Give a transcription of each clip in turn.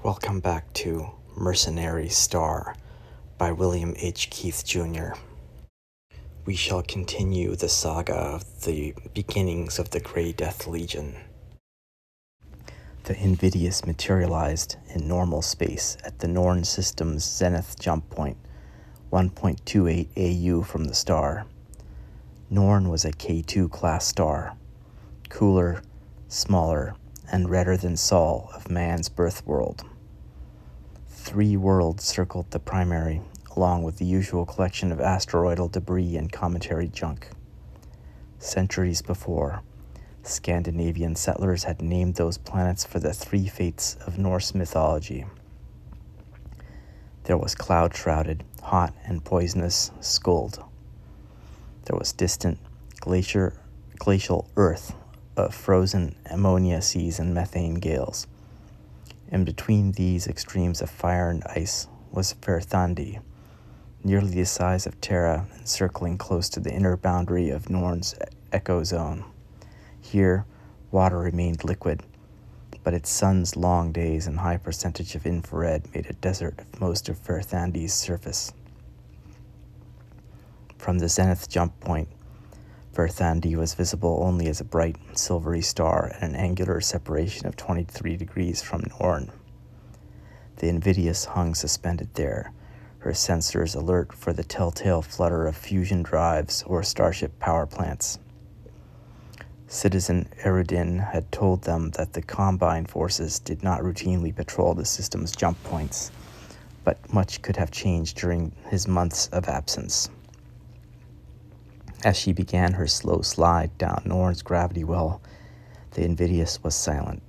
Welcome back to Mercenarys Star by William H. Keith Jr. We shall continue the saga of the beginnings of the Grey Death Legion. The Invidious materialized in normal space at the Norn system's zenith jump point, 1.28 AU from the star. Norn was a K2 class star, cooler, smaller, and redder than Sol of man's birth world. 3 worlds circled the primary, along with the usual collection of asteroidal debris and cometary junk. Centuries before, Scandinavian settlers had named those planets for the 3 fates of Norse mythology. There was cloud-shrouded, hot and poisonous Skuld. There was distant, glacial Earth of frozen ammonia seas and methane gales. And between these extremes of fire and ice was Verthandi, nearly the size of Terra and circling close to the inner boundary of Norn's echo zone. Here, water remained liquid, but its sun's long days and high percentage of infrared made a desert of most of Verthandi's surface. From the zenith jump point, Verthandi was visible only as a bright, silvery star at an angular separation of 23 degrees from Norn. The Invidious hung suspended there, her sensors alert for the telltale flutter of fusion drives or starship power plants. Citizen Erudin had told them that the Combine forces did not routinely patrol the system's jump points, but much could have changed during his months of absence. As she began her slow slide down Norn's gravity well, the Invidious was silent,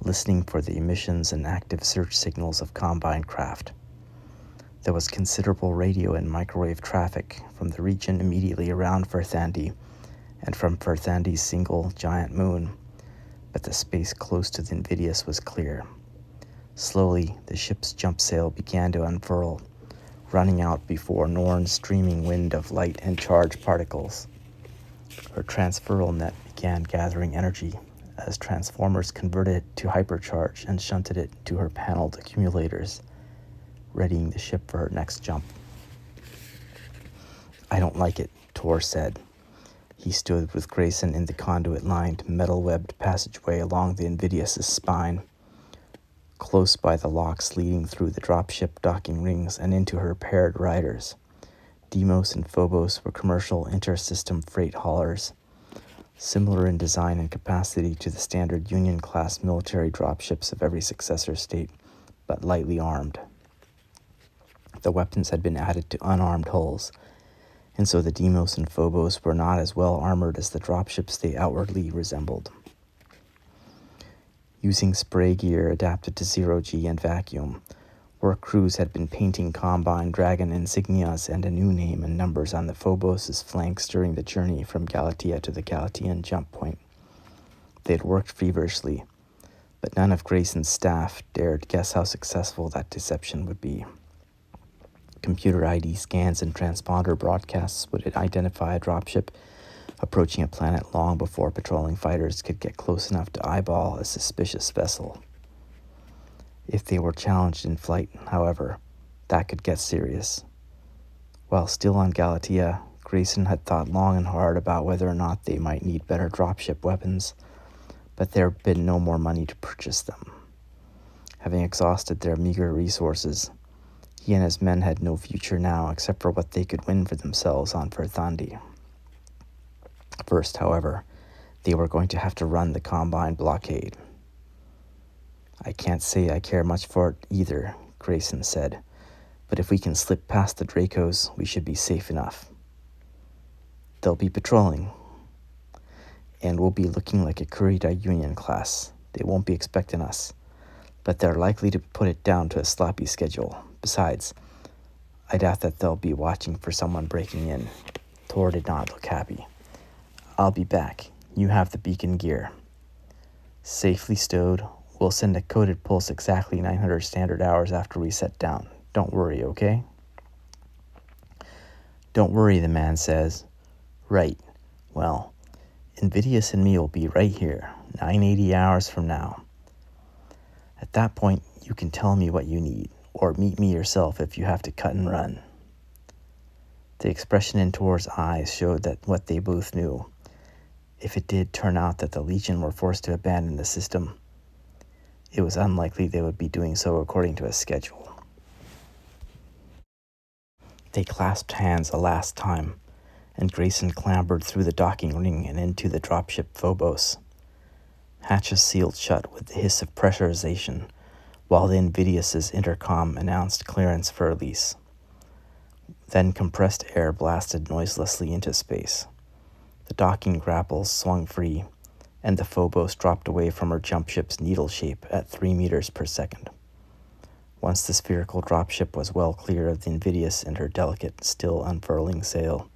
listening for the emissions and active search signals of Combine craft. There was considerable radio and microwave traffic from the region immediately around Verthandi and from Verthandi's single giant moon, but the space close to the Invidious was clear. Slowly, the ship's jump sail began to unfurl, running out before Norn's streaming wind of light and charged particles. Her transferal net began gathering energy as transformers converted it to hypercharge and shunted it to her paneled accumulators, readying the ship for her next jump. "I don't like it," Tor said. He stood with Grayson in the conduit-lined, metal-webbed passageway along the Invidious's spine, close by the locks leading through the dropship docking rings and into her paired riders. Deimos and Phobos were commercial inter-system freight haulers, similar in design and capacity to the standard Union-class military dropships of every successor state, but lightly armed. The weapons had been added to unarmed hulls, and so the Deimos and Phobos were not as well armored as the dropships they outwardly resembled. Using spray gear adapted to zero-G and vacuum, work crews had been painting Combine Dragon insignias and a new name and numbers on the Phobos' flanks during the journey from Galatea to the Galatean jump point. They had worked feverishly, but none of Grayson's staff dared guess how successful that deception would be. Computer ID scans and transponder broadcasts would identify a dropship approaching a planet long before patrolling fighters could get close enough to eyeball a suspicious vessel. If they were challenged in flight, however, that could get serious. While still on Galatea, Grayson had thought long and hard about whether or not they might need better dropship weapons, but there had been no more money to purchase them. Having exhausted their meager resources, he and his men had no future now except for what they could win for themselves on Verthandi. First, however, they were going to have to run the Combine blockade. "I can't say I care much for it either," Grayson said, "but if we can slip past the Dracos, we should be safe enough. They'll be patrolling, and we'll be looking like a Kurita Union class. They won't be expecting us, but they're likely to put it down to a sloppy schedule. Besides, I doubt that they'll be watching for someone breaking in." Tor did not look happy. "I'll be back. You have the beacon gear." "Safely stowed. We'll send a coded pulse exactly 900 standard hours after we set down. Don't worry, okay?" "Don't worry," the man says. "Right. Well, Invidious and me will be right here, 980 hours from now." At that point, you can tell me what you need, or meet me yourself if you have to cut and run." The expression in Tor's eyes showed that what they both knew. If it did turn out that the Legion were forced to abandon the system, it was unlikely they would be doing so according to a schedule. They clasped hands a last time, and Grayson clambered through the docking ring and into the dropship Phobos. Hatches sealed shut with the hiss of pressurization, while the Invidious's intercom announced clearance for release. Then compressed air blasted noiselessly into space. The docking grapples swung free, and the Phobos dropped away from her jump ship's needle shape at 3 meters per second. Once the spherical dropship was well clear of the Invidious and her delicate, still unfurling sail,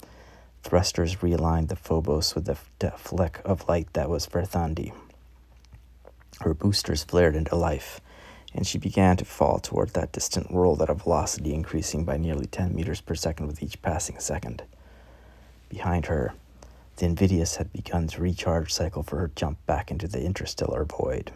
thrusters realigned the Phobos with the fleck of light that was Verthandi. Her boosters flared into life, and she began to fall toward that distant world at a velocity increasing by nearly 10 meters per second with each passing second. Behind her, the Invidious had begun to recharge cycle for her jump back into the interstellar void.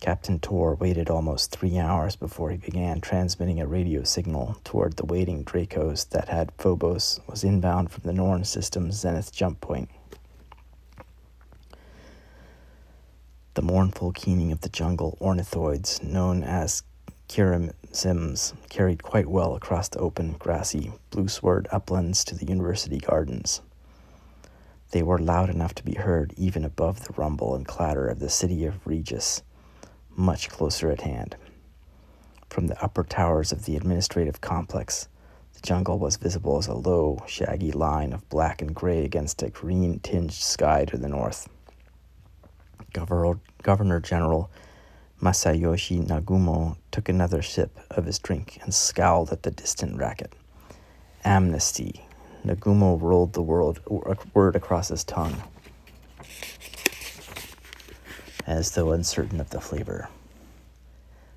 Captain Tor waited almost 3 hours before he began transmitting a radio signal toward the waiting Dracos that had Phobos was inbound from the Norn system's zenith jump point. The mournful keening of the jungle ornithoids, known as Kirimsims, carried quite well across the open, grassy, blue-sward uplands to the university gardens. They were loud enough to be heard even above the rumble and clatter of the city of Regis, much closer at hand. From the upper towers of the administrative complex, the jungle was visible as a low, shaggy line of black and gray against a green-tinged sky to the north. Governor General Masayoshi Nagumo took another sip of his drink and scowled at the distant racket. Amnesty. Nagumo rolled the word across his tongue, as though uncertain of the flavor.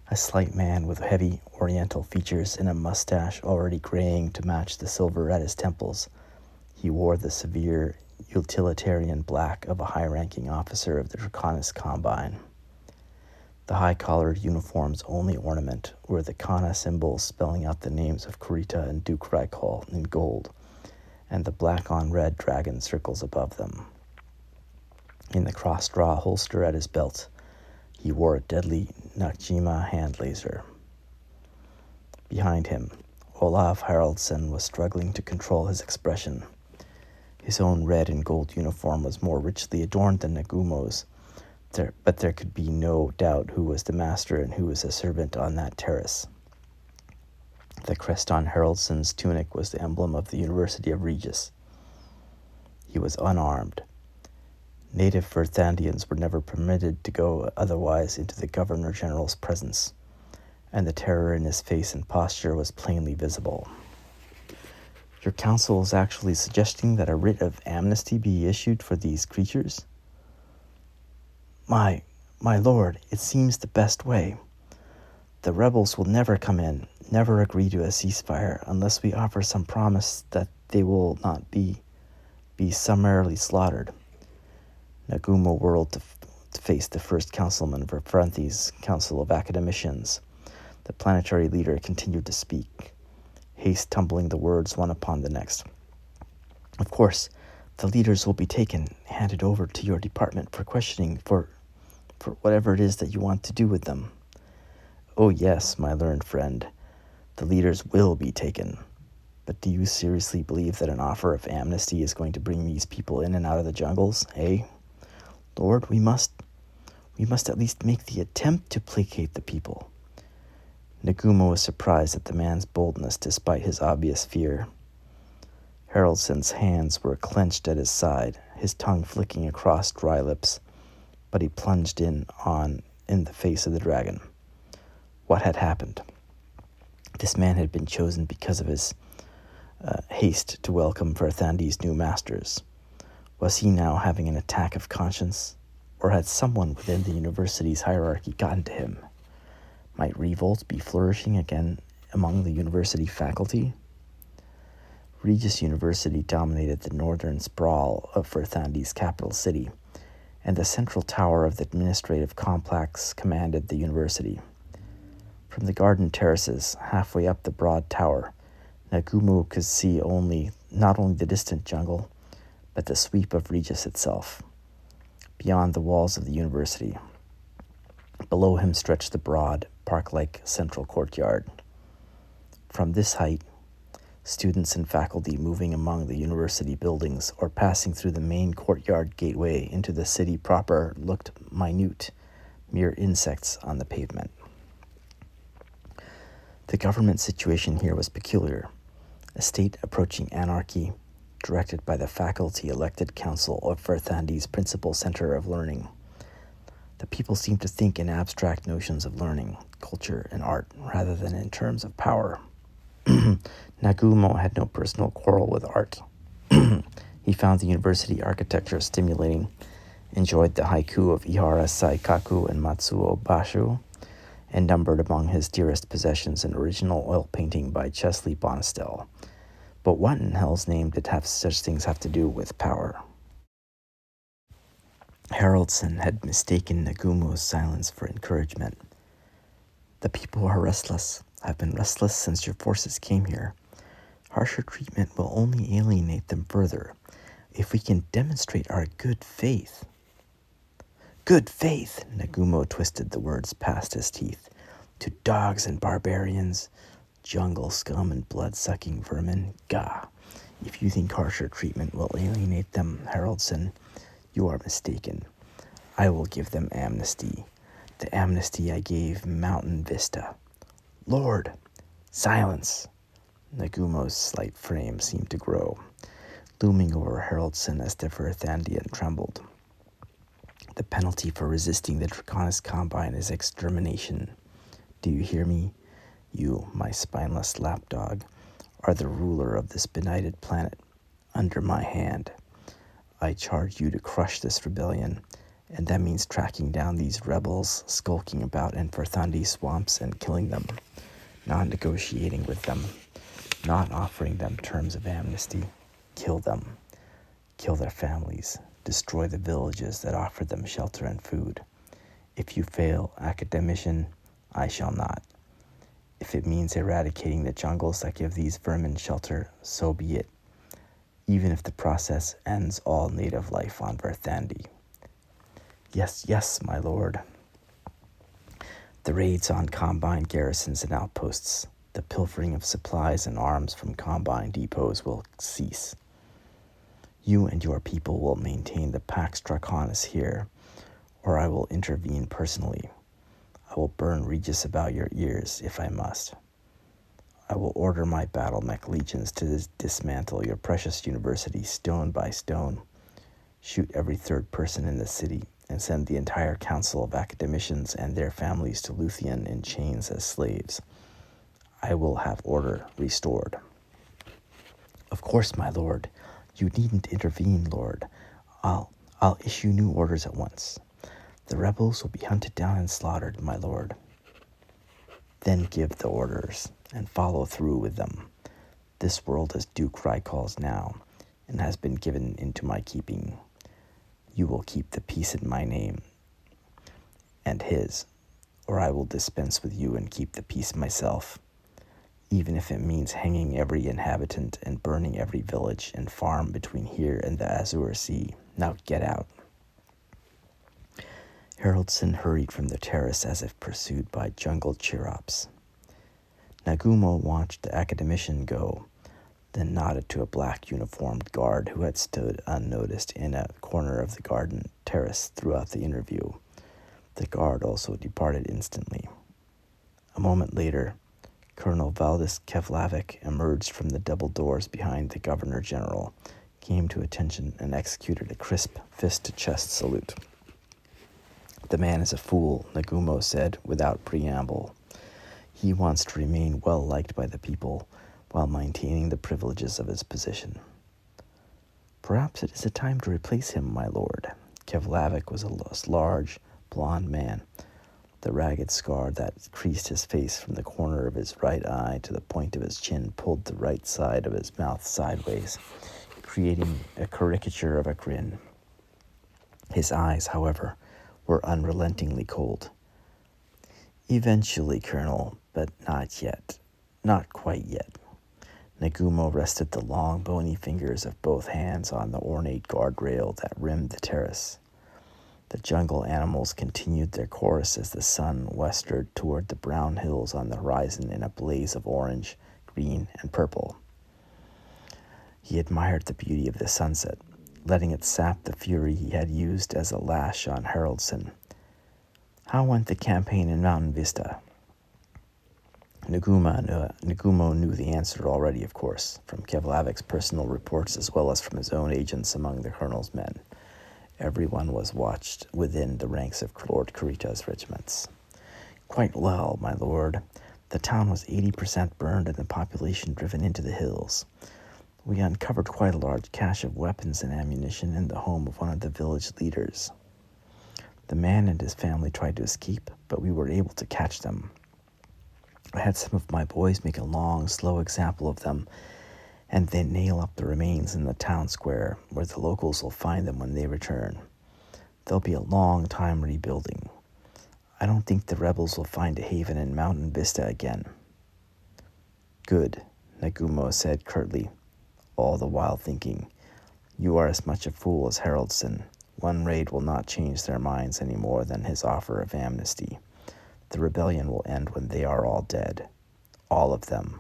A slight man with heavy oriental features and a mustache already graying to match the silver at his temples, he wore the severe, utilitarian black of a high-ranking officer of the Draconis Combine. The high-collared uniform's only ornament were the Kana symbols spelling out the names of Kurita and Duke Rykal in gold, and the black-on-red dragon circles above them. In the cross-draw holster at his belt, he wore a deadly Nakjima hand laser. Behind him, Olaf Haraldsson was struggling to control his expression. His own red and gold uniform was more richly adorned than Nagumo's, but there could be no doubt who was the master and who was a servant on that terrace. The crest on Haraldsson's tunic was the emblem of the University of Regis. He was unarmed. Native Verthandians were never permitted to go otherwise into the Governor General's presence, and the terror in his face and posture was plainly visible. "Your council is actually suggesting that a writ of amnesty be issued for these creatures?" My lord, it seems the best way. The rebels will never come in, never agree to a ceasefire unless we offer some promise that they will not be summarily slaughtered. Nagumo whirled to face the first councilman for Verthandi's Council of Academicians. The planetary leader continued to speak, haste tumbling the words one upon the next. "Of course, the leaders will be taken, handed over to your department for questioning for whatever it is that you want to do with them." "Oh yes, my learned friend, the leaders will be taken. But do you seriously believe that an offer of amnesty is going to bring these people in and out of the jungles, eh? Lord, we must at least make the attempt to placate the people." Nagumo was surprised at the man's boldness despite his obvious fear. Haraldsson's hands were clenched at his side, his tongue flicking across dry lips, but he plunged in the face of the dragon. What had happened? This man had been chosen because of his haste to welcome Verthandi's new masters. Was he now having an attack of conscience, or had someone within the university's hierarchy gotten to him? Might revolt be flourishing again among the university faculty? Regis University dominated the northern sprawl of Verthandi's capital city, and the central tower of the administrative complex commanded the university. From the garden terraces, halfway up the broad tower, Nagumo could see not only the distant jungle, but the sweep of Regis itself, beyond the walls of the university. Below him stretched the broad, park-like central courtyard. From this height, students and faculty moving among the university buildings or passing through the main courtyard gateway into the city proper looked minute, mere insects on the pavement. The government situation here was peculiar, a state approaching anarchy, directed by the faculty-elected council of Verthandi's principal center of learning. The people seemed to think in abstract notions of learning, culture, and art, rather than in terms of power. Nagumo had no personal quarrel with art. He found the university architecture stimulating, enjoyed the haiku of Ihara Saikaku and Matsuo Basho, and numbered among his dearest possessions an original oil painting by Chesley Bonestell. But what in hell's name did such things have to do with power? Haraldson had mistaken Nagumo's silence for encouragement. The people are restless. I've been restless since your forces came here. Harsher treatment will only alienate them further. If we can demonstrate our good faith. Good faith, Nagumo twisted the words past his teeth. To dogs and barbarians, jungle scum and blood-sucking vermin, gah. If you think harsher treatment will alienate them, Haraldson, you are mistaken. I will give them amnesty. The amnesty I gave Mountain Vista. Lord, silence! Nagumo's slight frame seemed to grow, looming over Haraldson as the Verthandian trembled. The penalty for resisting the Draconis Combine is extermination. Do you hear me? You, my spineless lapdog, are the ruler of this benighted planet, under my hand. I charge you to crush this rebellion, and that means tracking down these rebels skulking about in Verthandi swamps and killing them, not negotiating with them, not offering them terms of amnesty. Kill them. Kill their families. Destroy the villages that offer them shelter and food. If you fail, academician, I shall not. If it means eradicating the jungles that give these vermin shelter, so be it, even if the process ends all native life on Verthandi. Yes, yes, my lord. The raids on Combine garrisons and outposts, the pilfering of supplies and arms from Combine depots will cease. You and your people will maintain the Pax Draconis here, or I will intervene personally. I will burn Regis about your ears if I must. I will order my battle mech legions to dismantle your precious university stone by stone, shoot every third person in the city, and send the entire council of academicians and their families to Luthien in chains as slaves. I will have order restored. Of course, my lord. You needn't intervene, Lord. I'll issue new orders at once. The rebels will be hunted down and slaughtered, my lord. Then give the orders, and follow through with them. This world is Duke Rykal's now, and has been given into my keeping. You will keep the peace in my name, and his, or I will dispense with you and keep the peace myself, even if it means hanging every inhabitant and burning every village and farm between here and the Azure Sea. Now get out. Haraldson hurried from the terrace as if pursued by jungle cheerops. Nagumo watched the academician go, then nodded to a black uniformed guard who had stood unnoticed in a corner of the garden terrace throughout the interview. The guard also departed instantly. A moment later, Colonel Valdis Keflavik emerged from the double doors behind the Governor General, came to attention, and executed a crisp fist-to-chest salute. The man is a fool, Nagumo said without preamble. He wants to remain well-liked by the people while maintaining the privileges of his position. Perhaps it is a time to replace him, my lord. Keflavik was a large, blond man. The ragged scar that creased his face from the corner of his right eye to the point of his chin pulled the right side of his mouth sideways, creating a caricature of a grin. His eyes, however, were unrelentingly cold. "Eventually, Colonel, but not yet. Not quite yet." Nagumo rested the long, bony fingers of both hands on the ornate guardrail that rimmed the terrace. The jungle animals continued their course as the sun westered toward the brown hills on the horizon in a blaze of orange, green, and purple. He admired the beauty of the sunset, letting it sap the fury he had used as a lash on Haraldson. "How went the campaign in Mountain Vista?" Nagumo knew the answer already, of course, from Kevlavik's personal reports as well as from his own agents among the colonel's men. Everyone was watched within the ranks of Lord Kurita's regiments. "Quite well, my lord. The town was 80% burned and the population driven into the hills. We uncovered quite a large cache of weapons and ammunition in the home of one of the village leaders. The man and his family tried to escape, but we were able to catch them. I had some of my boys make a long, slow example of them, and then nail up the remains in the town square, where the locals will find them when they return. There'll be a long time rebuilding. I don't think the rebels will find a haven in Mountain Vista again." "Good," Nagumo said curtly, all the while thinking, "You are as much a fool as Haraldson. One raid will not change their minds any more than his offer of amnesty. The rebellion will end when they are all dead. All of them."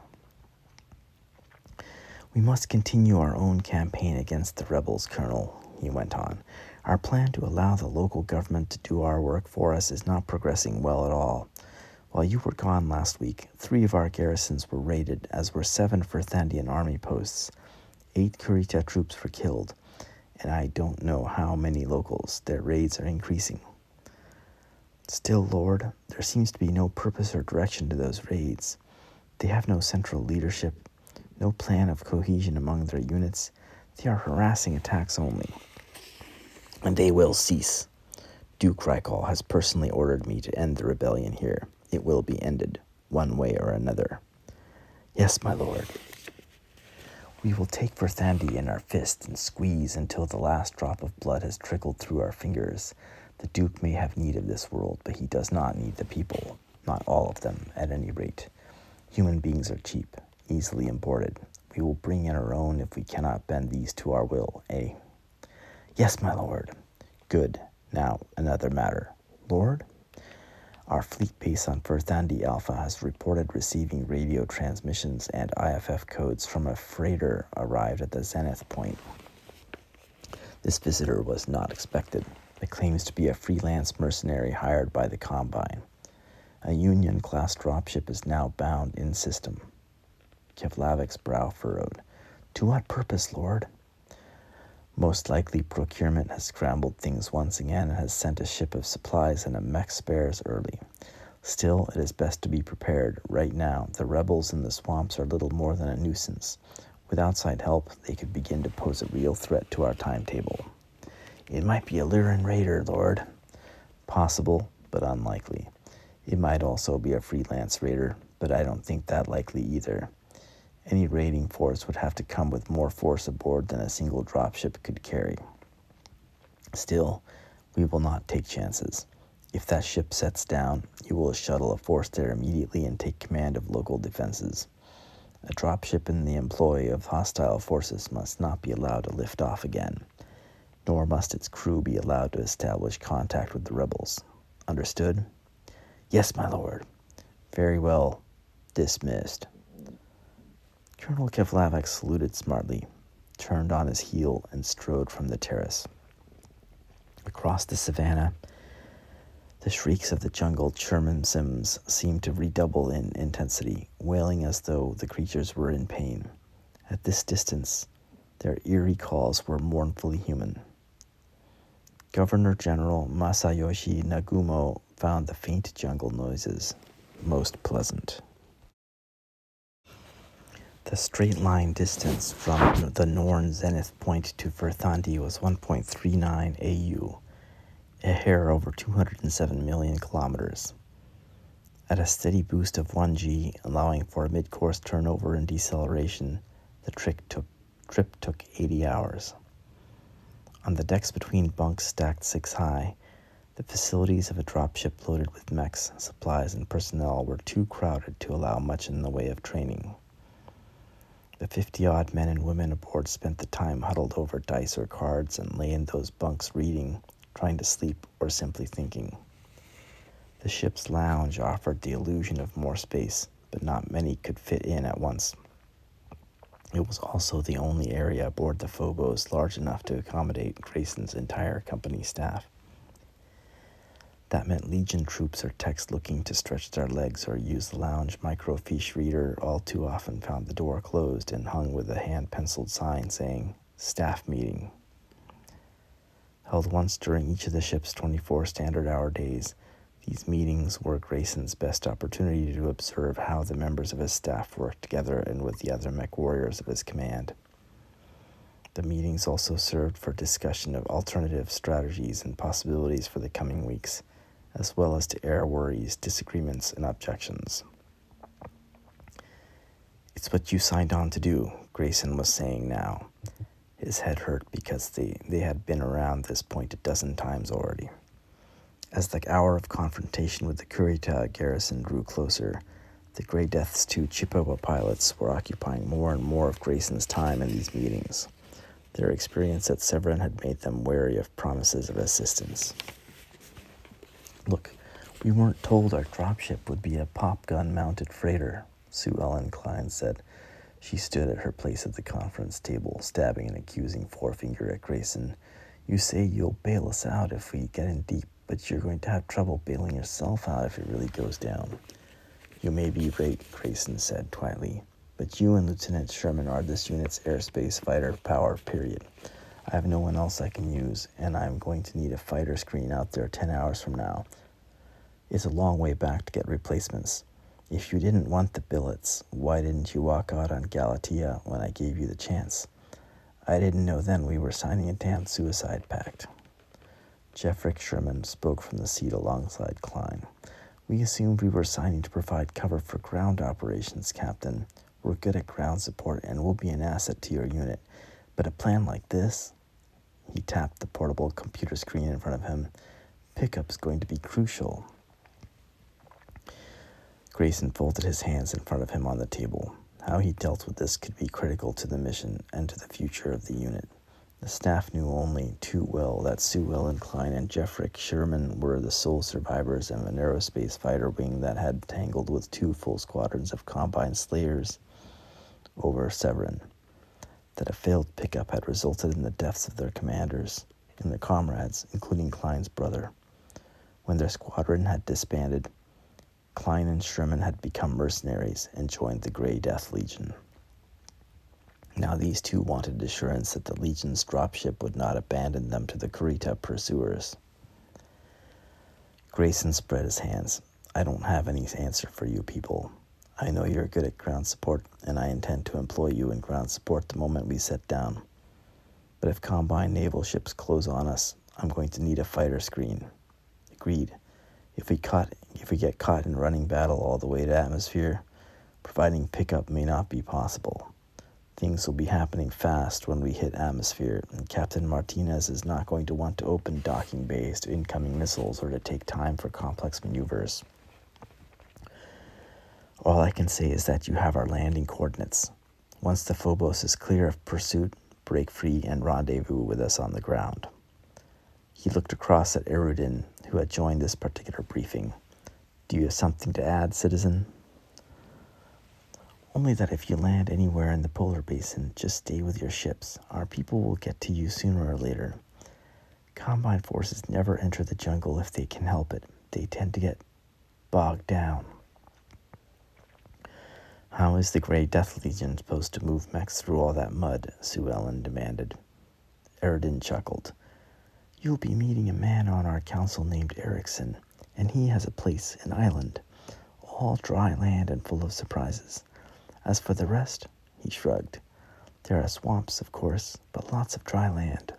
"We must continue our own campaign against the rebels, Colonel," he went on. "Our plan to allow the local government to do our work for us is not progressing well at all. While you were gone last week, 3 of our garrisons were raided, as were 7 Verthandian army posts. 8 Kurita troops were killed, and I don't know how many locals. Their raids are increasing." "Still, Lord, there seems to be no purpose or direction to those raids. They have no central leadership, no plan of cohesion among their units. They are harassing attacks only. And they will cease. Duke Rykal has personally ordered me to end the rebellion here. It will be ended, one way or another." "Yes, my lord." "We will take Verthandi in our fist and squeeze until the last drop of blood has trickled through our fingers. The Duke may have need of this world, but he does not need the people. Not all of them, at any rate. Human beings are cheap, easily imported. We will bring in our own if we cannot bend these to our will, eh?" "Yes, my lord." "Good. Now, another matter. Lord? Our fleet base on Verthandi Alpha has reported receiving radio transmissions and IFF codes from a freighter arrived at the Zenith point. This visitor was not expected. It claims to be a freelance mercenary hired by the Combine. A Union-class dropship is now bound in system." Kevlavik's brow furrowed. "To what purpose, Lord?" "Most likely procurement has scrambled things once again and has sent a ship of supplies and a mech spares early. Still, it is best to be prepared. Right now, the rebels in the swamps are little more than a nuisance. With outside help, they could begin to pose a real threat to our timetable." "It might be a Lyran raider, Lord." "Possible, but unlikely. It might also be a freelance raider, but I don't think that likely either. Any raiding force would have to come with more force aboard than a single dropship could carry. Still, we will not take chances. If that ship sets down, you will shuttle a force there immediately and take command of local defenses. A dropship in the employ of hostile forces must not be allowed to lift off again, nor must its crew be allowed to establish contact with the rebels. Understood?" "Yes, my lord." "Very well. Dismissed." Colonel Kevlavik saluted smartly, turned on his heel, and strode from the terrace. Across the savannah, the shrieks of the jungle churmansims seemed to redouble in intensity, wailing as though the creatures were in pain. At this distance, their eerie calls were mournfully human. Governor General Masayoshi Nagumo found the faint jungle noises most pleasant. The straight-line distance from the Norn zenith point to Verthandi was 1.39 AU, a hair over 207 million kilometers. At a steady boost of 1G, allowing for a mid-course turnover and deceleration, the trip took 80 hours. On the decks between bunks stacked 6 high, the facilities of a dropship loaded with mechs, supplies, and personnel were too crowded to allow much in the way of training. The 50-odd men and women aboard spent the time huddled over dice or cards and lay in those bunks reading, trying to sleep, or simply thinking. The ship's lounge offered the illusion of more space, but not many could fit in at once. It was also the only area aboard the Phobos large enough to accommodate Grayson's entire company staff. That meant Legion troops or techs looking to stretch their legs or use the lounge microfiche reader all too often found the door closed and hung with a hand-penciled sign saying, "Staff Meeting." Held once during each of the ship's 24 standard-hour days, these meetings were Grayson's best opportunity to observe how the members of his staff worked together and with the other mech warriors of his command. The meetings also served for discussion of alternative strategies and possibilities for the coming weeks, as well as to air worries, disagreements, and objections. "It's what you signed on to do," Grayson was saying now. His head hurt because they had been around this point a dozen times already. As the hour of confrontation with the Kurita garrison drew closer, the Grey Death's 2 Chippewa pilots were occupying more and more of Grayson's time in these meetings. Their experience at Severin had made them wary of promises of assistance. "Look, we weren't told our dropship would be a pop-gun-mounted freighter," Sue Ellen Klein said. She stood at her place at the conference table, stabbing an accusing forefinger at Grayson. "You say you'll bail us out if we get in deep, but you're going to have trouble bailing yourself out if it really goes down." "You may be right," Grayson said quietly, "but you and Lieutenant Sherman are this unit's airspace fighter power, period. I have no one else I can use, and I'm going to need a fighter screen out there 10 hours from now. It's a long way back to get replacements. If you didn't want the billets, why didn't you walk out on Galatea when I gave you the chance? I didn't know then we were signing a damn suicide pact." Jeffrick Sherman spoke from the seat alongside Klein. "We assumed we were signing to provide cover for ground operations, Captain. We're good at ground support and we'll be an asset to your unit. But a plan like this?" He tapped the portable computer screen in front of him. "Pickup's going to be crucial." Grayson folded his hands in front of him on the table. How he dealt with this could be critical to the mission and to the future of the unit. The staff knew only too well that Sue Ellen Klein and Jeffrick Sherman were the sole survivors of an aerospace fighter wing that had tangled with 2 full squadrons of Combine Slayers over Severin. That a failed pickup had resulted in the deaths of their commanders and their comrades, including Klein's brother. When their squadron had disbanded, Klein and Sherman had become mercenaries and joined the Grey Death Legion. Now these 2 wanted assurance that the Legion's dropship would not abandon them to the Kurita pursuers. Grayson spread his hands. "I don't have any answer for you people. I know you're good at ground support, and I intend to employ you in ground support the moment we set down. But if Combine naval ships close on us, I'm going to need a fighter screen." "Agreed. If we get caught in running battle all the way to atmosphere, providing pickup may not be possible. Things will be happening fast when we hit atmosphere, and Captain Martinez is not going to want to open docking bays to incoming missiles or to take time for complex maneuvers. All I can say is that you have our landing coordinates. Once the Phobos is clear of pursuit, break free and rendezvous with us on the ground." He looked across at Erudin, who had joined this particular briefing. "Do you have something to add, citizen?" "Only that if you land anywhere in the polar basin, just stay with your ships. Our people will get to you sooner or later. Combine forces never enter the jungle if they can help it. They tend to get bogged down." "How is the Grey Death Legion supposed to move mechs through all that mud?" Sue Ellen demanded. Erudin chuckled. "You'll be meeting a man on our council named Erickson, and he has a place, an island, all dry land and full of surprises. As for the rest," he shrugged, "there are swamps, of course, but lots of dry land.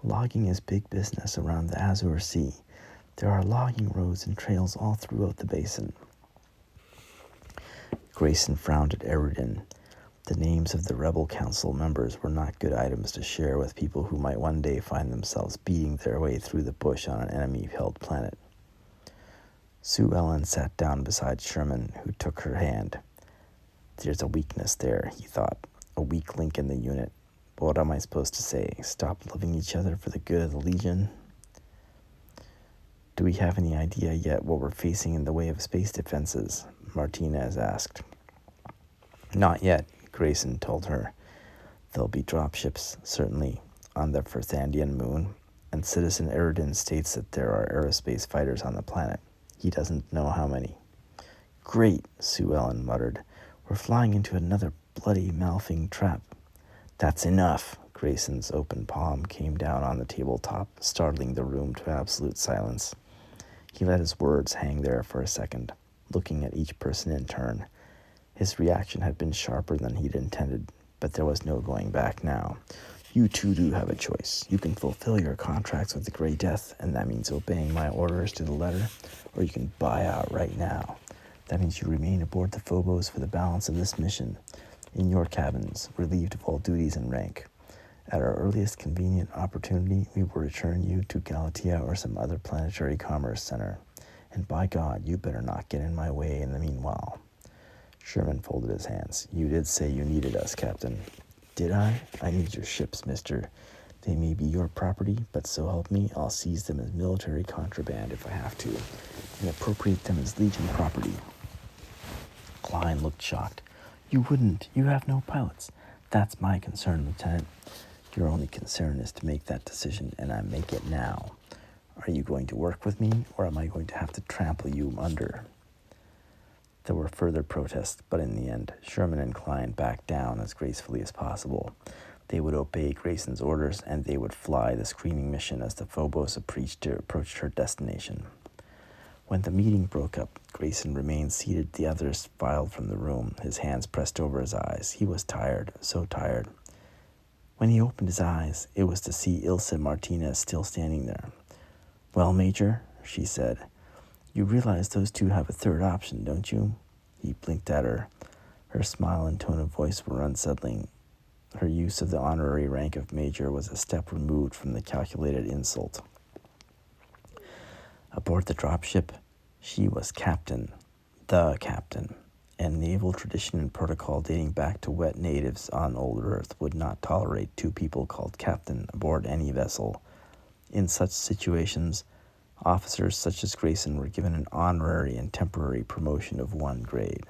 Logging is big business around the Azure Sea. There are logging roads and trails all throughout the basin." Grayson frowned at Erudin. The names of the rebel council members were not good items to share with people who might one day find themselves beating their way through the bush on an enemy-held planet. Sue Ellen sat down beside Sherman, who took her hand. There's a weakness there, he thought, a weak link in the unit. But what am I supposed to say? Stop loving each other for the good of the Legion? Do we have any idea yet what we're facing in the way of space defenses? Martinez asked. Not yet, Grayson told her. There'll be dropships, certainly, on the Verthandian moon, and Citizen Eridan states that there are aerospace fighters on the planet. He doesn't know how many. Great, Sue Ellen muttered. We're flying into another bloody Malfing trap. That's enough. Grayson's open palm came down on the tabletop, startling the room to absolute silence. He let his words hang there for a second, looking at each person in turn. His reaction had been sharper than he'd intended, but there was no going back now. You two do have a choice. You can fulfill your contracts with the Grey Death, and that means obeying my orders to the letter, or you can buy out right now. That means you remain aboard the Phobos for the balance of this mission, in your cabins, relieved of all duties and rank. At our earliest convenient opportunity, we will return you to Galatea or some other planetary commerce center. And by God, you better not get in my way in the meanwhile. Sherman folded his hands. You did say you needed us, Captain. Did I? I need your ships, mister. They may be your property, but so help me, I'll seize them as military contraband if I have to, and appropriate them as Legion property. Klein looked shocked. You wouldn't. You have no pilots. That's my concern, Lieutenant. Your only concern is to make that decision, and I make it now. Are you going to work with me, or am I going to have to trample you under? There were further protests, but in the end, Sherman and Klein backed down as gracefully as possible. They would obey Grayson's orders, and they would fly the screening mission as the Phobos approached her destination. When the meeting broke up, Grayson remained seated. The others filed from the room, his hands pressed over his eyes. He was tired, so tired. When he opened his eyes, it was to see Ilse Martinez still standing there. Well, Major, she said, you realize those two have a third option, don't you? He blinked at her. Her smile and tone of voice were unsettling. Her use of the honorary rank of Major was a step removed from the calculated insult. Aboard the dropship, she was captain, the captain, and naval tradition and protocol dating back to wet natives on old Earth would not tolerate two people called captain aboard any vessel. In such situations, officers such as Grayson were given an honorary and temporary promotion of one grade.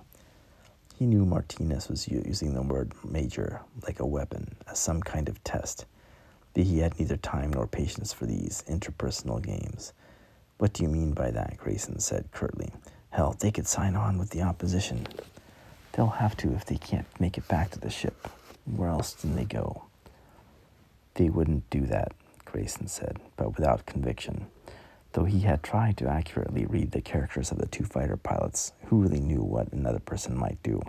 He knew Martinez was using the word major like a weapon, as some kind of test, but he had neither time nor patience for these interpersonal games. What do you mean by that? Grayson said curtly. Hell, they could sign on with the opposition. They'll have to if they can't make it back to the ship. Where else can they go? They wouldn't do that, Grayson said, but without conviction. Though he had tried to accurately read the characters of the two fighter pilots, who really knew what another person might do.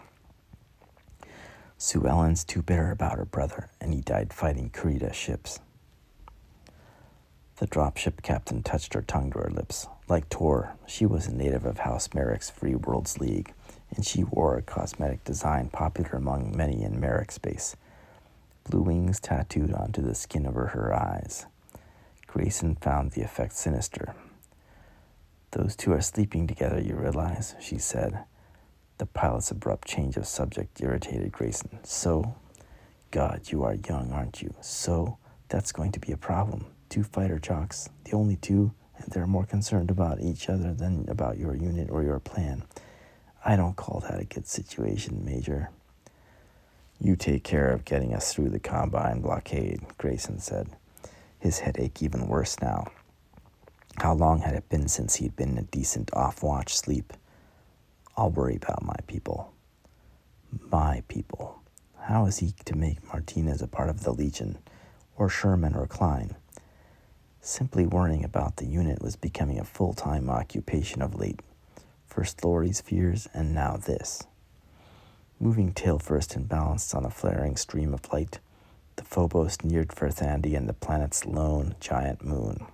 Sue Ellen's too bitter about her brother, and he died fighting Kurita ships. The dropship captain touched her tongue to her lips. Like Tor, she was a native of House Merrick's Free Worlds League, and she wore a cosmetic design popular among many in Merrick space. Blue wings tattooed onto the skin over her eyes. Grayson found the effect sinister. Those two are sleeping together, you realize, she said. The pilot's abrupt change of subject irritated Grayson. So? God, you are young, aren't you? So? That's going to be a problem. Two fighter jocks, the only two, and they're more concerned about each other than about your unit or your plan. I don't call that a good situation, Major. You take care of getting us through the Combine blockade, Grayson said, his headache even worse now. How long had it been since he'd been in a decent off-watch sleep? I'll worry about my people. My people. How is he to make Martinez a part of the Legion, or Sherman or Klein? Simply worrying about the unit was becoming a full-time occupation of late. First Laurie's fears, and now this. Moving tail first and balanced on a flaring stream of light, the Phobos neared Verthandi and the planet's lone giant moon.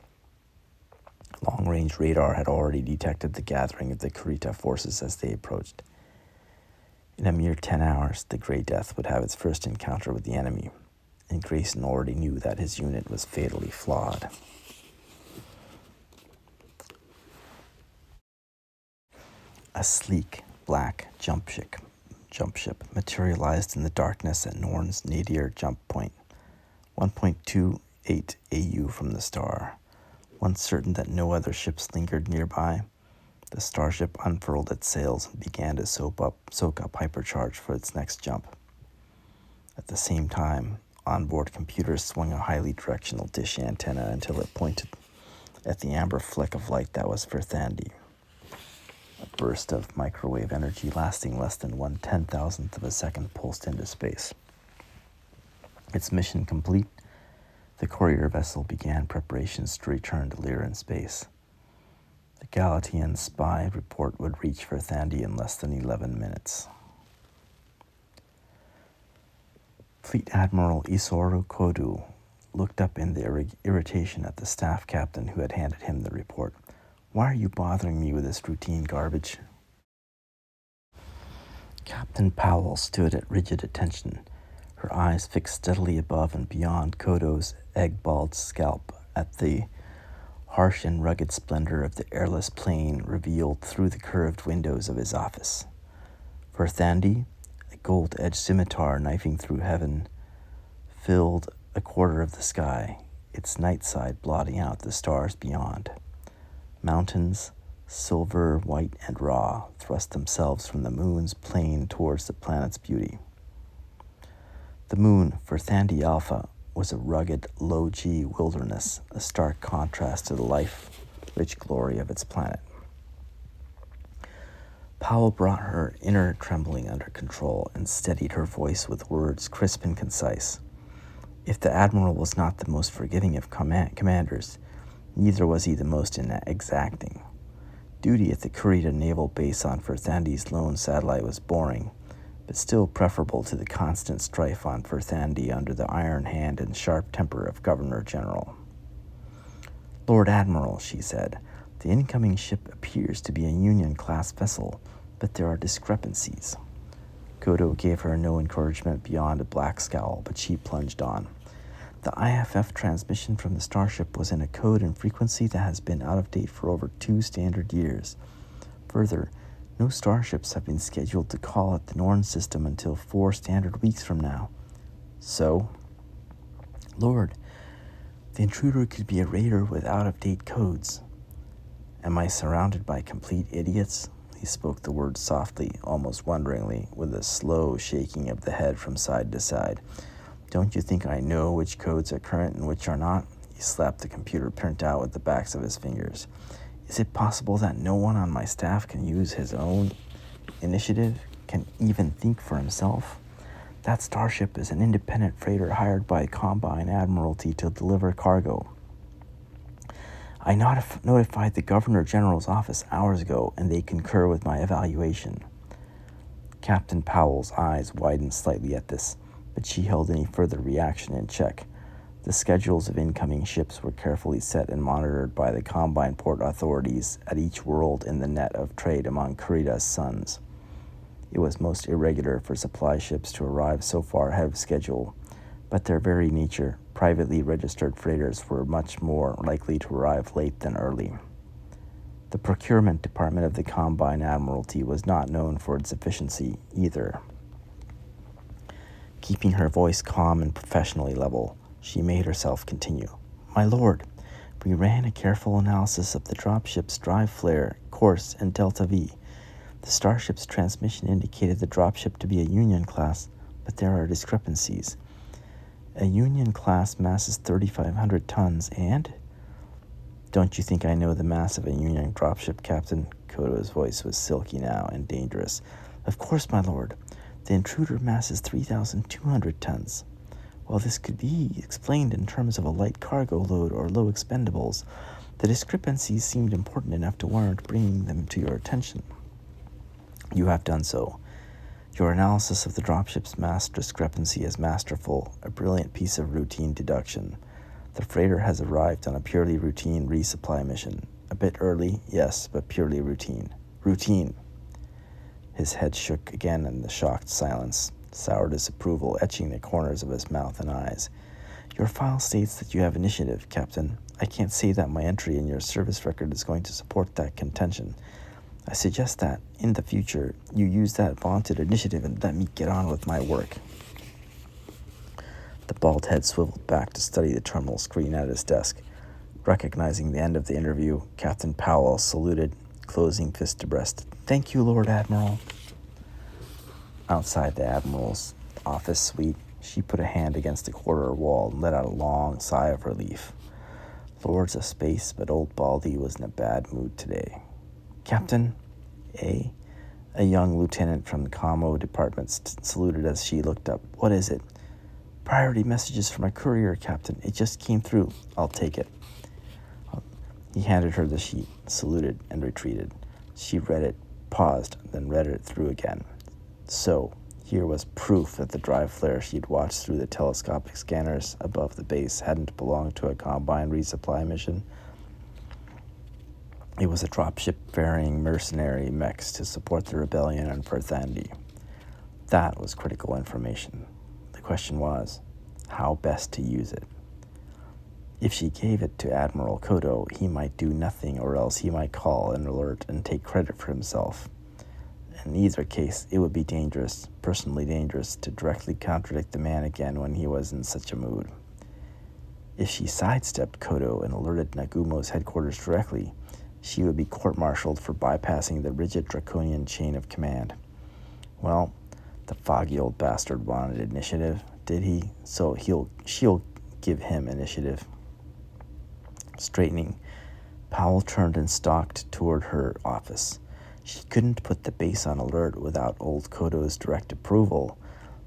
Long-range radar had already detected the gathering of the Kurita forces as they approached. In a mere 10 hours, the Grey Death would have its first encounter with the enemy, and Grayson already knew that his unit was fatally flawed. A sleek, black jump ship materialized in the darkness at Norn's nadir jump point, 1.28 AU from the star. Once certain that no other ships lingered nearby, the starship unfurled its sails and began to soak up hypercharge for its next jump. At the same time, onboard computers swung a highly directional dish antenna until it pointed at the amber fleck of light that was Verthandi. A burst of microwave energy lasting less than 1/10,000th of a second pulsed into space. Its mission complete, the courier vessel began preparations to return to Lyra in space. The Galatian spy report would reach Verthandi in less than 11 minutes. Fleet Admiral Isauru Kodu looked up in the irritation at the staff captain who had handed him the report. "Why are you bothering me with this routine garbage?" Captain Powell stood at rigid attention, her eyes fixed steadily above and beyond Kodo's egg-balled scalp at the harsh and rugged splendor of the airless plane revealed through the curved windows of his office. Verthandi, a gold-edged scimitar knifing through heaven, filled a quarter of the sky, its night side blotting out the stars beyond. Mountains, silver, white, and raw, thrust themselves from the moon's plane towards the planet's beauty. The moon, Verthandi Alpha, was a rugged, low-G wilderness, a stark contrast to the life-rich glory of its planet. Powell brought her inner trembling under control and steadied her voice with words crisp and concise. If the Admiral was not the most forgiving of commanders, neither was he the most exacting. Duty at the Kurita naval base on Verthandi's lone satellite was boring, but still preferable to the constant strife on Verthandi under the iron hand and sharp temper of Governor General. "Lord Admiral," she said, "the incoming ship appears to be a Union-class vessel, but there are discrepancies." Kodo gave her no encouragement beyond a black scowl, but she plunged on. "The IFF transmission from the starship was in a code and frequency that has been out of date for over 2 standard years. Further, no starships have been scheduled to call at the Norn system until 4 standard weeks from now." "So?" "Lord, the intruder could be a raider with out-of-date codes." "Am I surrounded by complete idiots?" He spoke the words softly, almost wonderingly, with a slow shaking of the head from side to side. "Don't you think I know which codes are current and which are not?" He slapped the computer printout with the backs of his fingers. "Is it possible that no one on my staff can use his own initiative, can even think for himself? That starship is an independent freighter hired by Combine Admiralty to deliver cargo. I notified the Governor General's office hours ago, and they concur with my evaluation." Captain Powell's eyes widened slightly at this, but she held any further reaction in check. The schedules of incoming ships were carefully set and monitored by the Combine port authorities at each world in the net of trade among Kurita's suns. It was most irregular for supply ships to arrive so far ahead of schedule, but their very nature, privately registered freighters were much more likely to arrive late than early. The procurement department of the Combine Admiralty was not known for its efficiency either. Keeping her voice calm and professionally level, she made herself continue. "My lord, we ran a careful analysis of the dropship's drive flare, course, and delta V. The starship's transmission indicated the dropship to be a Union class, but there are discrepancies. A Union class masses 3,500 tons and—" "Don't you think I know the mass of a Union dropship, Captain?" Kodo's voice was silky now and dangerous. "Of course, my lord. The intruder masses 3,200 tons. While this could be explained in terms of a light cargo load or low expendables, the discrepancies seemed important enough to warrant bringing them to your attention. You have done so. Your analysis of the dropship's mass discrepancy is masterful, a brilliant piece of routine deduction. The freighter has arrived on a purely routine resupply mission. A bit early, yes, but purely routine. Routine." His head shook again in the shocked silence, sour disapproval etching the corners of his mouth and eyes. Your file states that you have initiative, Captain. I can't say that my entry in your service record is going to support that contention. I suggest that, in the future, you use that vaunted initiative and let me get on with my work. The bald head swiveled back to study the terminal screen at his desk. Recognizing the end of the interview, Captain Powell saluted, closing fist to breast. Thank you, Lord Admiral. Outside the Admiral's office suite, she put a hand against the corridor wall and let out a long sigh of relief. Lords of Space, but old Baldy was in a bad mood today. Captain, A young lieutenant from the Commo department saluted as she looked up. What is it? Priority messages from a courier, Captain. It just came through. I'll take it. He handed her the sheet, saluted, and retreated. She read it, paused, then read it through again. So, here was proof that the drive flare she'd watched through the telescopic scanners above the base hadn't belonged to a Combine resupply mission. It was a dropship ferrying mercenary mechs to support the rebellion on Verthandi. That was critical information. The question was, how best to use it? If she gave it to Admiral Kodo, he might do nothing, or else he might call an alert and take credit for himself. In either case, it would be dangerous, personally dangerous, to directly contradict the man again when he was in such a mood. If she sidestepped Kodo and alerted Nagumo's headquarters directly, she would be court-martialed for bypassing the rigid draconian chain of command. Well, the foggy old bastard wanted initiative, did he? So she'll give him initiative. Straightening, Powell turned and stalked toward her office. She couldn't put the base on alert without old Kodo's direct approval,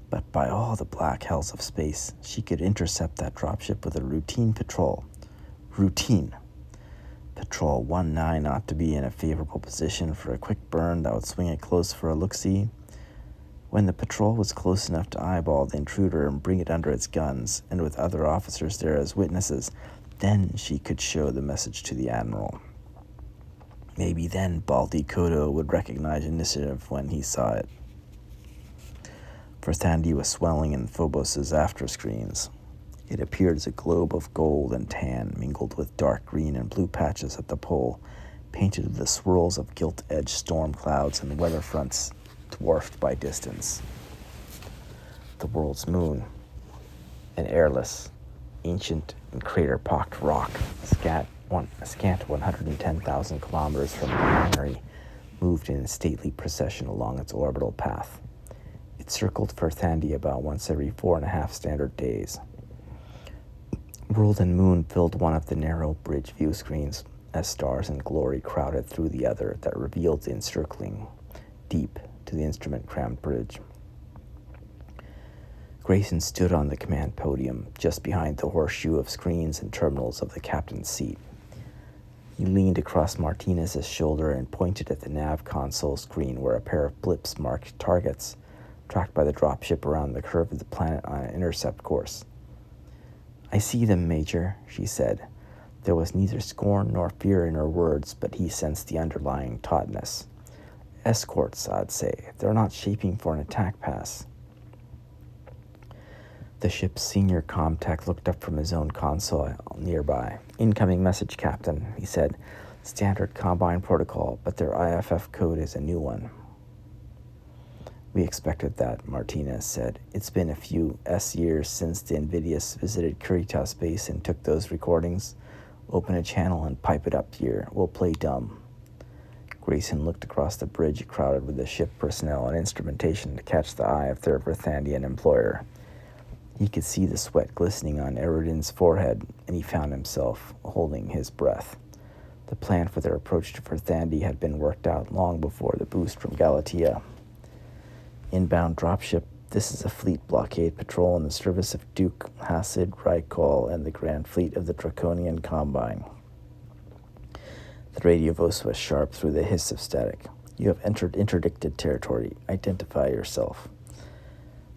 but by all the black hells of space, she could intercept that dropship with a routine patrol. Routine. Patrol 1-9 ought to be in a favorable position for a quick burn that would swing it close for a look-see. When the patrol was close enough to eyeball the intruder and bring it under its guns, and with other officers there as witnesses, then she could show the message to the Admiral. Maybe then Baldy Kodo would recognize initiative when he saw it. Verthandi was swelling in Phobos's after-screens. It appeared as a globe of gold and tan mingled with dark green and blue patches at the pole, painted with the swirls of gilt-edged storm clouds and weather fronts dwarfed by distance. The world's moon, an airless, ancient and crater-pocked rock, a scant 110,000 kilometers from the binary, moved in a stately procession along its orbital path. It circled Verthandi about once every 4.5 standard days. World and moon filled one of the narrow bridge view screens as stars and glory crowded through the other that revealed the encircling deep to the instrument-crammed bridge. Grayson stood on the command podium just behind the horseshoe of screens and terminals of the captain's seat. He leaned across Martinez's shoulder and pointed at the nav console screen where a pair of blips marked targets, tracked by the dropship around the curve of the planet on an intercept course. I see them, Major, she said. There was neither scorn nor fear in her words, but he sensed the underlying tautness. Escorts, I'd say. They're not shaping for an attack pass. The ship's senior comm-tech looked up from his own console nearby. Incoming message, Captain, he said. Standard Combine protocol, but their IFF code is a new one. We expected that, Martinez said. It's been a few years since the Invidious visited Kurita space and took those recordings. Open a channel and pipe it up here. We'll play dumb. Grayson looked across the bridge crowded with the ship personnel and instrumentation to catch the eye of their Verthandian employer. He could see the sweat glistening on Eridan's forehead, and he found himself holding his breath. The plan for their approach to Verthandi had been worked out long before the boost from Galatea. Inbound dropship, this is a fleet blockade patrol in the service of Duke Hasid Raikol and the Grand Fleet of the Draconian Combine. The radio voice was sharp through the hiss of static. You have entered interdicted territory. Identify yourself.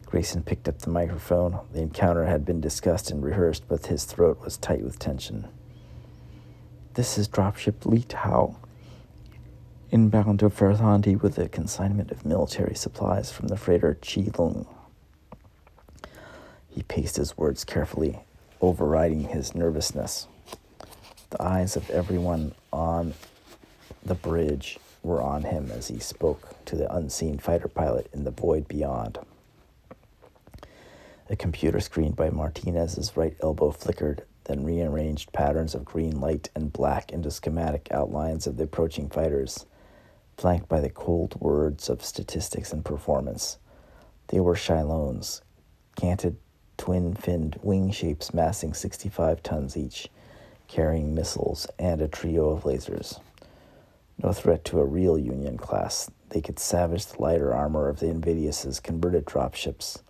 Grayson picked up the microphone. The encounter had been discussed and rehearsed, but his throat was tight with tension. This is dropship Lee Tao. inbound to Verthandi with a consignment of military supplies from the freighter Chi-Lung. He paced his words carefully, overriding his nervousness. The eyes of everyone on the bridge were on him as he spoke to the unseen fighter pilot in the void beyond. A computer screen by Martinez's right elbow flickered, then rearranged patterns of green light and black into schematic outlines of the approaching fighters, flanked by the cold words of statistics and performance. They were Shylons, canted twin-finned wing shapes massing 65 tons each, carrying missiles and a trio of lasers. No threat to a real Union class, they could savage the lighter armor of the Invidious' converted dropships,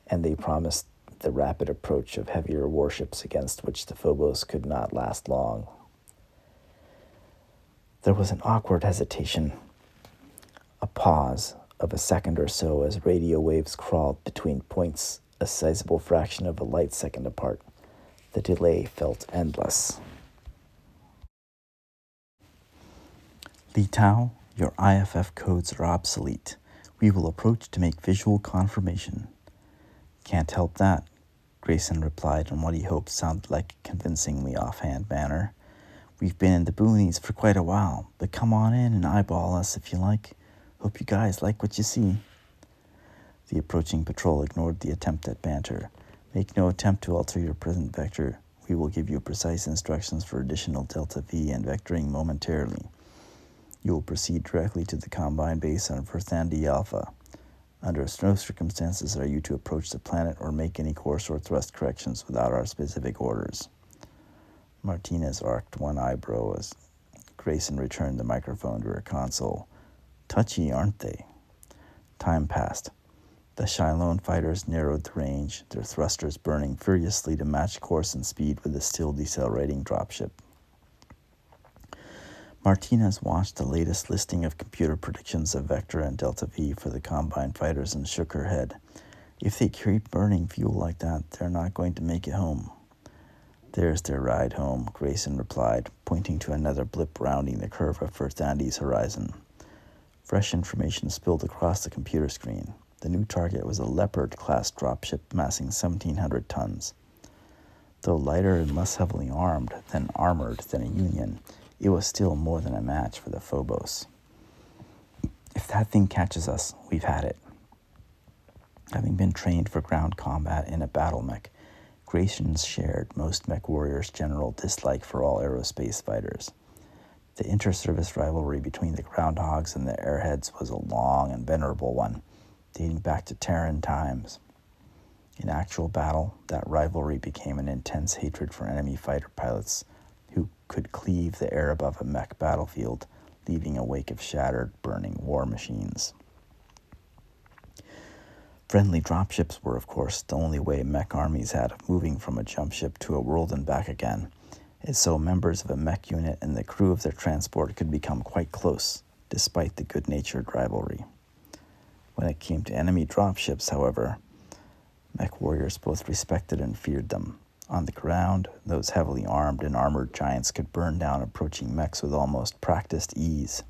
and they promised the rapid approach of heavier warships against which the Phobos could not last long. There was an awkward hesitation, a pause of a second or so as radio waves crawled between points a sizable fraction of a light second apart. The delay felt endless. Li Tao, your IFF codes are obsolete. We will approach to make visual confirmation. Can't help that, Grayson replied in what he hoped sounded like a convincingly offhand manner. We've been in the boonies for quite a while, but come on in and eyeball us if you like. Hope you guys like what you see. The approaching patrol ignored the attempt at banter. Make no attempt to alter your present vector. We will give you precise instructions for additional Delta V and vectoring momentarily. You will proceed directly to the Combine base on Verthandi Alpha. Under no circumstances are you to approach the planet or make any course or thrust corrections without our specific orders. Martinez arched one eyebrow as Grayson returned the microphone to her console. Touchy, aren't they? Time passed. The Shylon fighters narrowed the range, their thrusters burning furiously to match course and speed with the still decelerating dropship. Martinez watched the latest listing of computer predictions of Vector and Delta V for the Combine fighters and shook her head. If they keep burning fuel like that, they're not going to make it home. There's their ride home, Grayson replied, pointing to another blip rounding the curve of Verthandi's horizon. Fresh information spilled across the computer screen. The new target was a Leopard-class dropship massing 1,700 tons. Though lighter and less heavily armored than a Union, it was still more than a match for the Phobos. If that thing catches us, we've had it. Having been trained for ground combat in a battle mech, Grayson shared most mech warriors' general dislike for all aerospace fighters. The inter-service rivalry between the Groundhogs and the Airheads was a long and venerable one, dating back to Terran times. In actual battle, that rivalry became an intense hatred for enemy fighter pilots who could cleave the air above a mech battlefield, leaving a wake of shattered, burning war machines. Friendly dropships were, of course, the only way mech armies had of moving from a jump ship to a world and back again, and so members of a mech unit and the crew of their transport could become quite close, despite the good-natured rivalry. When it came to enemy dropships, however, mech warriors both respected and feared them. On the ground, those heavily armed and armored giants could burn down approaching mechs with almost practiced ease.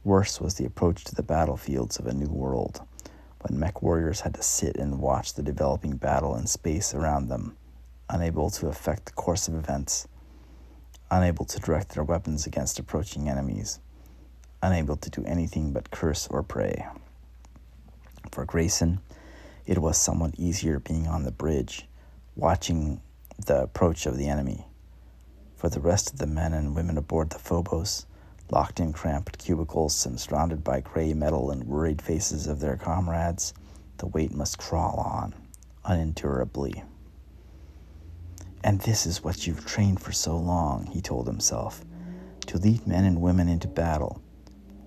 Worse was the approach to the battlefields of a new world, when mech warriors had to sit and watch the developing battle in space around them, unable to affect the course of events, unable to direct their weapons against approaching enemies, unable to do anything but curse or pray. For Grayson, it was somewhat easier being on the bridge, watching the approach of the enemy. For the rest of the men and women aboard the Phobos, locked in cramped cubicles and surrounded by gray metal and worried faces of their comrades, the weight must crawl on, unendurably. And this is what you've trained for so long, he told himself, to lead men and women into battle,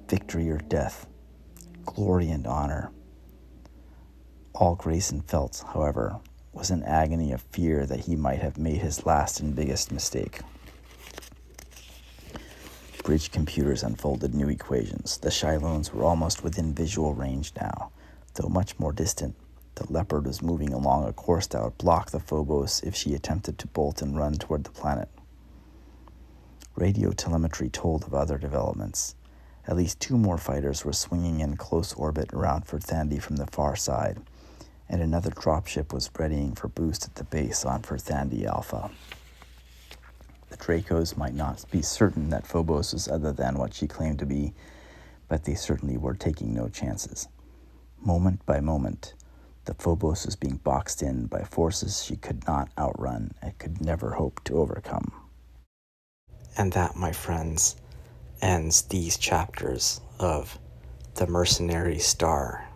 victory or death, glory and honor. All Grayson felt, however, was an agony of fear that he might have made his last and biggest mistake. Bridge computers unfolded new equations. The Shylons were almost within visual range now. Though much more distant, the Leopard was moving along a course that would block the Phobos if she attempted to bolt and run toward the planet. Radio telemetry told of other developments. At least 2 more fighters were swinging in close orbit around Verthandi from the far side, and another dropship was readying for boost at the base on Verthandi Alpha. The Dracos might not be certain that Phobos was other than what she claimed to be, but they certainly were taking no chances. Moment by moment, the Phobos was being boxed in by forces she could not outrun and could never hope to overcome. And that, my friends, ends these chapters of The Mercenary Star.